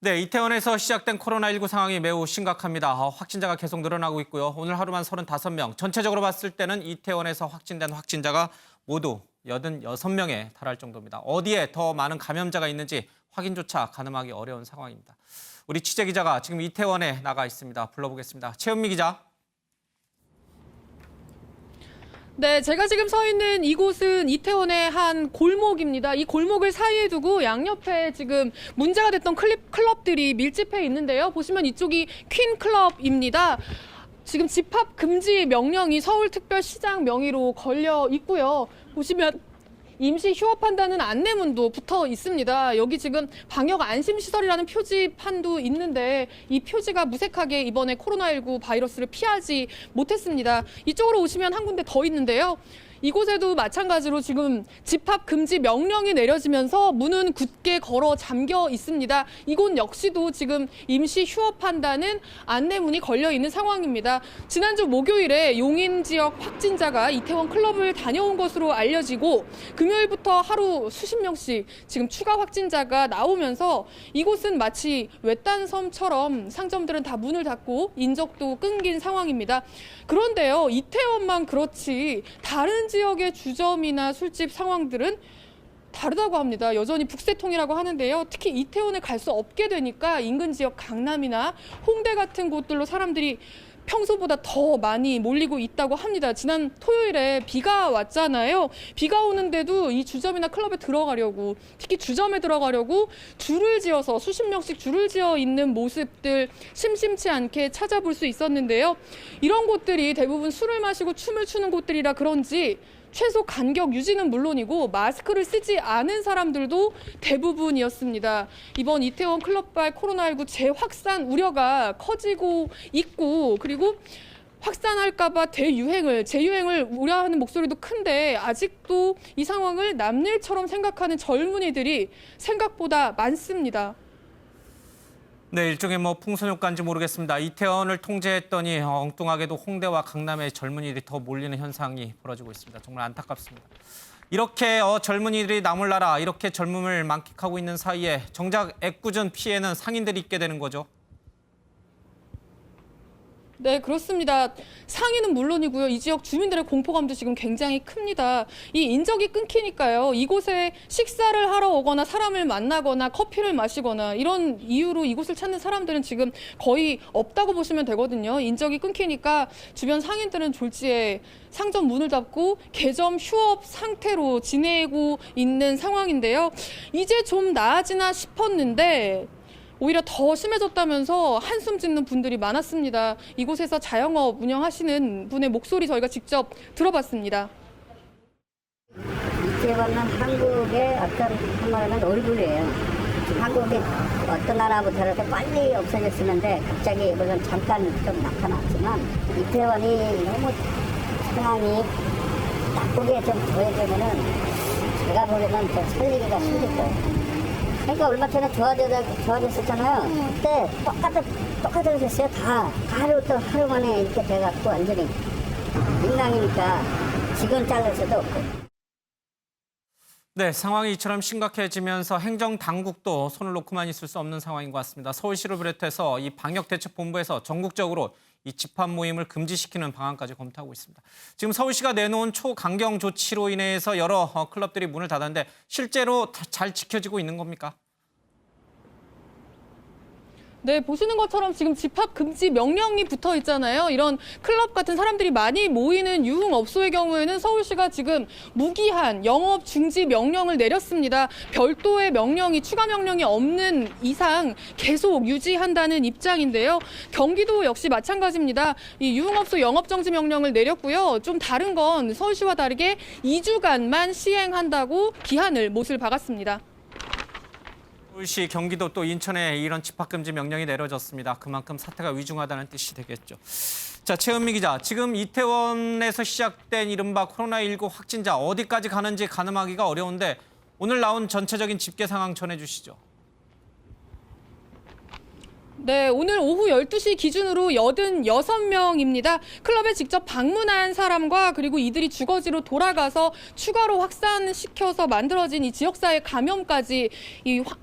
네, 이태원에서 시작된 코로나19 상황이 매우 심각합니다. 확진자가 계속 늘어나고 있고요. 오늘 하루만 35명. 전체적으로 봤을 때는 이태원에서 확진된 확진자가 모두 86명에 달할 정도입니다. 어디에 더 많은 감염자가 있는지 확인조차 가늠하기 어려운 상황입니다. 우리 취재기자가 지금 이태원에 나가 있습니다. 불러보겠습니다. 최은미 기자. 네, 제가 지금 서 있는 이곳은 이태원의 한 골목입니다. 이 골목을 사이에 두고 양옆에 지금 문제가 됐던 클럽들이 밀집해 있는데요. 보시면 이쪽이 퀸클럽입니다. 지금 집합 금지 명령이 서울특별시장 명의로 걸려 있고요. 보시면 임시 휴업한다는 안내문도 붙어 있습니다. 여기 지금 방역 안심시설이라는 표지판도 있는데 이 표지가 무색하게 이번에 코로나19 바이러스를 피하지 못했습니다. 이쪽으로 오시면 한 군데 더 있는데요. 이곳에도 마찬가지로 지금 집합 금지 명령이 내려지면서 문은 굳게 걸어 잠겨 있습니다. 이곳 역시도 지금 임시 휴업한다는 안내문이 걸려 있는 상황입니다. 지난주 목요일에 용인 지역 확진자가 이태원 클럽을 다녀온 것으로 알려지고 금요일부터 하루 수십 명씩 지금 추가 확진자가 나오면서 이곳은 마치 외딴 섬처럼 상점들은 다 문을 닫고 인적도 끊긴 상황입니다. 그런데요, 이태원만 그렇지 다른 지역의 주점이나 술집 상황들은 다르다고 합니다. 여전히 북새통이라고 하는데요. 특히 이태원에 갈 수 없게 되니까 인근 지역 강남이나 홍대 같은 곳들로 사람들이 평소보다 더 많이 몰리고 있다고 합니다. 지난 토요일에 비가 왔잖아요. 비가 오는데도 이 주점이나 클럽에 들어가려고, 특히 주점에 들어가려고 줄을 지어서 수십 명씩 줄을 지어 있는 모습들 심심치 않게 찾아볼 수 있었는데요. 이런 곳들이 대부분 술을 마시고 춤을 추는 곳들이라 그런지 최소 간격 유지는 물론이고 마스크를 쓰지 않은 사람들도 대부분이었습니다. 이번 이태원 클럽발 코로나19 재확산 우려가 커지고 있고, 그리고 확산할까 봐 재유행을 우려하는 목소리도 큰데 아직도 이 상황을 남일처럼 생각하는 젊은이들이 생각보다 많습니다. 네, 일종의 풍선효과인지 모르겠습니다. 이태원을 통제했더니 엉뚱하게도 홍대와 강남의 젊은이들이 더 몰리는 현상이 벌어지고 있습니다. 정말 안타깝습니다. 이렇게 젊은이들이 나몰라라 이렇게 젊음을 만끽하고 있는 사이에 정작 애꿎은 피해는 상인들이 입게 되는 거죠. 네, 그렇습니다. 상인은 물론이고요. 이 지역 주민들의 공포감도 지금 굉장히 큽니다. 이 인적이 끊기니까요. 이곳에 식사를 하러 오거나 사람을 만나거나 커피를 마시거나 이런 이유로 이곳을 찾는 사람들은 지금 거의 없다고 보시면 되거든요. 인적이 끊기니까 주변 상인들은 졸지에 상점 문을 닫고 개점 휴업 상태로 지내고 있는 상황인데요. 이제 좀 나아지나 싶었는데 오히려 더 심해졌다면서 한숨 짓는 분들이 많았습니다. 이곳에서 자영업 운영하시는 분의 목소리 저희가 직접 들어봤습니다. 이태원은 한국의 어떤 한말하면 얼굴이에요. 한국의 어떤 나라부터 이렇게 빨리 없어졌었는데 갑자기 물론 잠깐 좀 나타났지만 이태원이 너무 상황이 나쁘게 좀 보여지면은 제가 보기에는 좀 살리기가 힘들 거예요. 그러니까 얼마 전에 좋아졌었잖아요. 그때 똑같아졌어요. 다 하루 만에 이렇게 돼갖고 완전히 민망이니까 직원 잘라서도 없고. 네, 상황이 이처럼 심각해지면서 행정당국도 손을 놓고만 있을 수 없는 상황인 것 같습니다. 서울시를 비롯해서 이 방역대책본부에서 전국적으로 이 집합 모임을 금지시키는 방안까지 검토하고 있습니다. 지금 서울시가 내놓은 초강경 조치로 인해서 여러 클럽들이 문을 닫았는데 실제로 잘 지켜지고 있는 겁니까? 네, 보시는 것처럼 지금 집합 금지 명령이 붙어 있잖아요. 이런 클럽 같은 사람들이 많이 모이는 유흥업소의 경우에는 서울시가 지금 무기한 영업 중지 명령을 내렸습니다. 별도의 명령이 추가 명령이 없는 이상 계속 유지한다는 입장인데요. 경기도 역시 마찬가지입니다. 이 유흥업소 영업 정지 명령을 내렸고요. 좀 다른 건 서울시와 다르게 2주간만 시행한다고 기한을 못을 박았습니다. 서울시, 경기도 또 인천에 이런 집합금지 명령이 내려졌습니다. 그만큼 사태가 위중하다는 뜻이 되겠죠. 자, 최은미 기자, 지금 이태원에서 시작된 이른바 코로나19 확진자 어디까지 가는지 가늠하기가 어려운데 오늘 나온 전체적인 집계 상황 전해주시죠. 네, 오늘 오후 12시 기준으로 86명입니다. 클럽에 직접 방문한 사람과 그리고 이들이 주거지로 돌아가서 추가로 확산시켜서 만들어진 이 지역사회 감염까지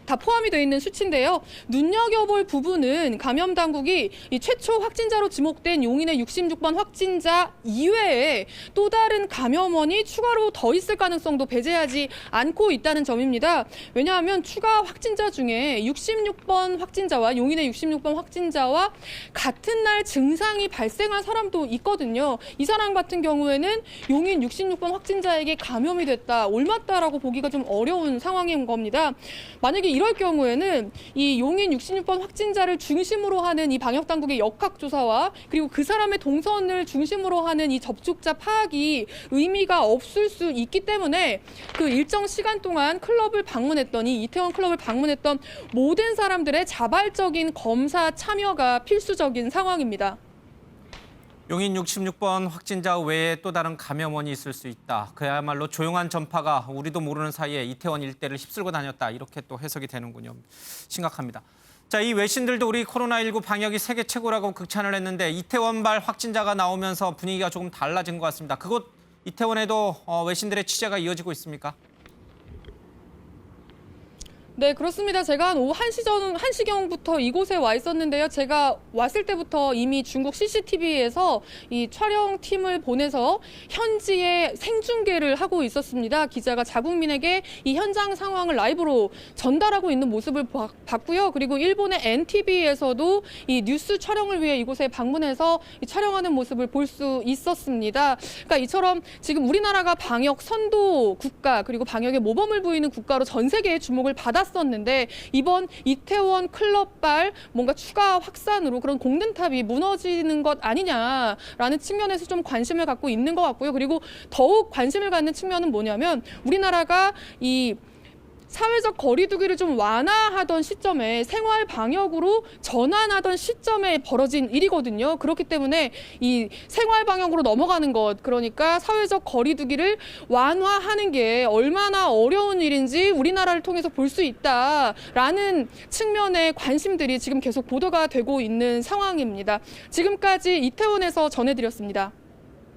다 포함이 되어 있는 수치인데요. 눈여겨볼 부분은 감염 당국이 이 최초 확진자로 지목된 용인의 66번 확진자 이외에 또 다른 감염원이 추가로 더 있을 가능성도 배제하지 않고 있다는 점입니다. 왜냐하면 추가 확진자 중에 66번 확진자와 용인의 66번 확진자와 같은 날 증상이 발생한 사람도 있거든요. 이 사람 같은 경우에는 용인 66번 확진자에게 감염이 됐다, 옮았다라고 보기가 좀 어려운 상황인 겁니다. 만약에 이럴 경우에는 이 용인 66번 확진자를 중심으로 하는 이 방역당국의 역학조사와 그리고 그 사람의 동선을 중심으로 하는 이 접촉자 파악이 의미가 없을 수 있기 때문에 그 일정 시간 동안 클럽을 방문했던 이 이태원 클럽을 방문했던 모든 사람들의 자발적인 검사 참여가 필수적인 상황입니다. 용인 66번 확진자 외에 또 다른 감염원이 있을 수 있다. 그야말로 조용한 전파가 우리도 모르는 사이에 이태원 일대를 휩쓸고 다녔다. 이렇게 또 해석이 되는군요. 심각합니다. 자, 이 외신들도 우리 코로나19 방역이 세계 최고라고 극찬을 했는데 이태원발 확진자가 나오면서 분위기가 조금 달라진 것 같습니다. 그곳 이태원에도 외신들의 취재가 이어지고 있습니까? 네, 그렇습니다. 제가 한 오후 1시경부터 이곳에 와 있었는데요. 제가 왔을 때부터 이미 중국 CCTV에서 이 촬영팀을 보내서 현지에 생중계를 하고 있었습니다. 기자가 자국민에게 이 현장 상황을 라이브로 전달하고 있는 모습을 봤고요. 그리고 일본의 NTV에서도 이 뉴스 촬영을 위해 이곳에 방문해서 촬영하는 모습을 볼 수 있었습니다. 그러니까 이처럼 지금 우리나라가 방역 선도 국가 그리고 방역에 모범을 보이는 국가로 전 세계의 주목을 받았었는데 이번 이태원 클럽발 뭔가 추가 확산으로 그런 골든탑이 무너지는 것 아니냐라는 측면에서 좀 관심을 갖고 있는 것 같고요. 그리고 더욱 관심을 갖는 측면은 뭐냐면 우리나라가 이 사회적 거리두기를 좀 완화하던 시점에 생활 방역으로 전환하던 시점에 벌어진 일이거든요. 그렇기 때문에 이 생활 방역으로 넘어가는 것, 그러니까 사회적 거리두기를 완화하는 게 얼마나 어려운 일인지 우리나라를 통해서 볼 수 있다라는 측면의 관심들이 지금 계속 보도가 되고 있는 상황입니다. 지금까지 이태원에서 전해드렸습니다.